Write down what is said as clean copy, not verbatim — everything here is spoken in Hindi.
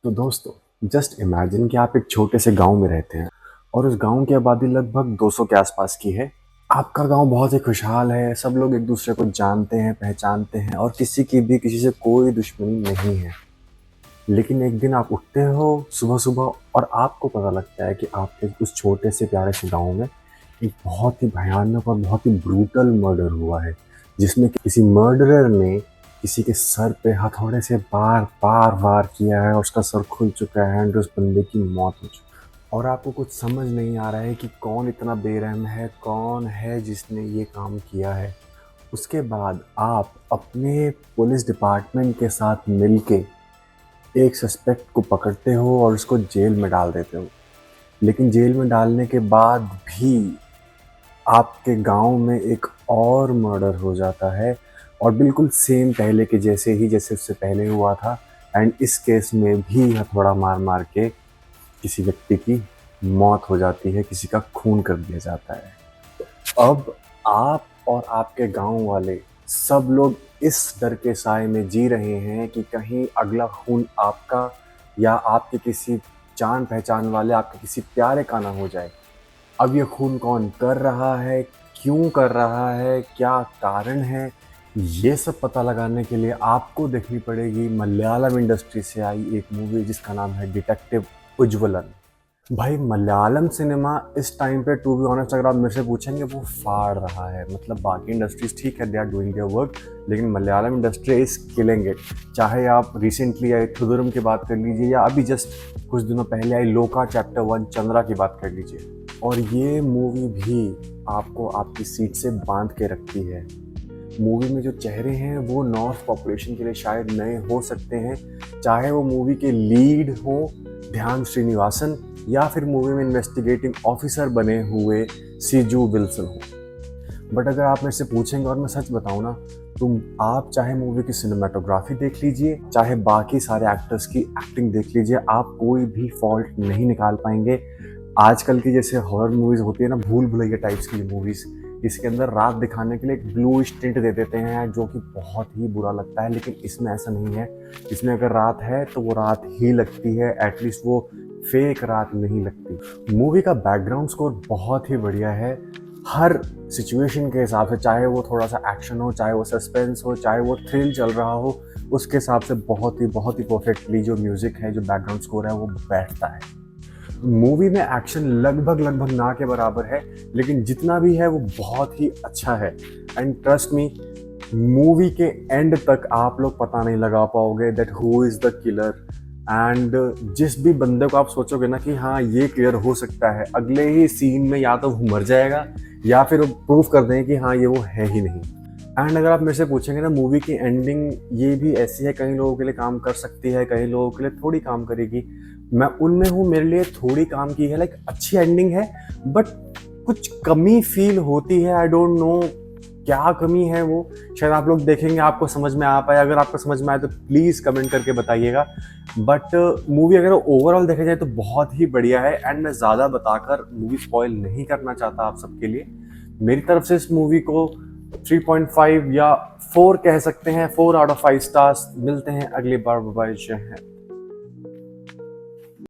तो दोस्तों, जस्ट इमेजिन कि आप एक छोटे से गांव में रहते हैं और उस गांव की आबादी लगभग 200 के आसपास की है। आपका गांव बहुत ही खुशहाल है, सब लोग एक दूसरे को जानते हैं, पहचानते हैं और किसी की भी किसी से कोई दुश्मनी नहीं है। लेकिन एक दिन आप उठते हो सुबह सुबह और आपको पता लगता है कि आपके उस छोटे से प्यारे से गांव में एक बहुत ही भयानक और बहुत ही ब्रूटल मर्डर हुआ है, जिसमें किसी मर्डरर ने किसी के सर पे हथौड़े से बार बार वार किया है और उसका सर खुल चुका है और उस बंदे की मौत हो चुकी है। और आपको कुछ समझ नहीं आ रहा है कि कौन इतना बेरहम है, कौन है जिसने ये काम किया है। उसके बाद आप अपने पुलिस डिपार्टमेंट के साथ मिलके एक सस्पेक्ट को पकड़ते हो और उसको जेल में डाल देते हो। लेकिन जेल में डालने के बाद भी आपके गांव में एक और मर्डर हो जाता है और बिल्कुल सेम पहले के जैसे ही जैसे उससे पहले हुआ था। एंड इस केस में भी हथौड़ा मार मार के किसी व्यक्ति की मौत हो जाती है, किसी का खून कर दिया जाता है। अब आप और आपके गांव वाले सब लोग इस डर के साए में जी रहे हैं कि कहीं अगला खून आपका या आपके किसी जान पहचान वाले, आपके किसी प्यारे का ना हो जाए। अब ये खून कौन कर रहा है, क्यों कर रहा है, क्या कारण है, ये सब पता लगाने के लिए आपको देखनी पड़ेगी मलयालम इंडस्ट्री से आई एक मूवी जिसका नाम है डिटेक्टिव उज्ज्वलन। भाई मलयालम सिनेमा इस टाइम पे टू बी ऑनेस्ट अगर आप मेरे से पूछेंगे वो फाड़ रहा है। मतलब बाकी इंडस्ट्रीज ठीक है, they are doing their work, लेकिन Malayalam industry is killing it. चाहे आप रिसेंटली आई थुदुरम की बात कर लीजिए या अभी जस्ट कुछ दिनों पहले आई लोका चैप्टर 1 चंद्रा की बात कर लीजिए। और ये मूवी भी आपको आपकी सीट से बांध के रखती है। मूवी में जो चेहरे हैं वो नॉर्थ पॉपुलेशन के लिए शायद नए हो सकते हैं, चाहे वो मूवी के लीड हो ध्यान श्रीनिवासन या फिर मूवी में इन्वेस्टिगेटिंग ऑफिसर बने हुए सीजू विल्सन हो। बट अगर आप मेरे से पूछेंगे और मैं सच बताऊं ना, तो आप चाहे मूवी की सिनेमाटोग्राफी देख लीजिए, चाहे बाकी सारे एक्टर्स की एक्टिंग देख लीजिए, आप कोई भी फॉल्ट नहीं निकाल पाएंगे। आजकल की जैसे हॉरर मूवीज होती है ना, भूल भुलैया टाइप्स की मूवीज, इसके अंदर रात दिखाने के लिए एक ब्लू टिंट दे देते हैं जो कि बहुत ही बुरा लगता है। लेकिन इसमें ऐसा नहीं है, इसमें अगर रात है तो वो रात ही लगती है, एटलीस्ट वो फेक रात नहीं लगती। मूवी का बैकग्राउंड स्कोर बहुत ही बढ़िया है, हर सिचुएशन के हिसाब से, चाहे वो थोड़ा सा एक्शन हो, चाहे वो सस्पेंस हो, चाहे वो थ्रिल चल रहा हो, उसके हिसाब से बहुत ही परफेक्टली जो म्यूजिक है, जो बैकग्राउंड स्कोर है वो बैठता है। मूवी में एक्शन लगभग लगभग ना के बराबर है, लेकिन जितना भी है वो बहुत ही अच्छा है। एंड ट्रस्ट मी, मूवी के एंड तक आप लोग पता नहीं लगा पाओगे that who is the killer. And जिस भी बंदे को आप सोचोगे ना कि हाँ ये क्लियर हो सकता है, अगले ही सीन में या तो वो मर जाएगा या फिर वो प्रूफ कर देंगे कि हाँ ये वो है ही नहीं। एंड अगर आप मेरे से पूछेंगे ना, मूवी की एंडिंग ये भी ऐसी है, कई लोगों के लिए काम कर सकती है, कई लोगों के लिए थोड़ी काम करेगी। मैं उनमें हूँ, मेरे लिए थोड़ी काम की है, लाइक अच्छी एंडिंग है बट कुछ कमी फील होती है। आई डोंट नो क्या कमी है वो, शायद आप लोग देखेंगे आपको समझ में आ पाए। अगर आपको समझ में आए तो प्लीज़ कमेंट करके बताइएगा। बट मूवी अगर ओवरऑल देखा जाए तो बहुत ही बढ़िया है। एंड मैं ज़्यादा बताकर मूवी स्पॉइल नहीं करना चाहता आप सबके लिए। मेरी तरफ से इस मूवी को 3.5 या 4 कह सकते हैं, 4 आउट ऑफ 5 स्टार्स। मिलते हैं अगली बार, बाय, जय हिंद।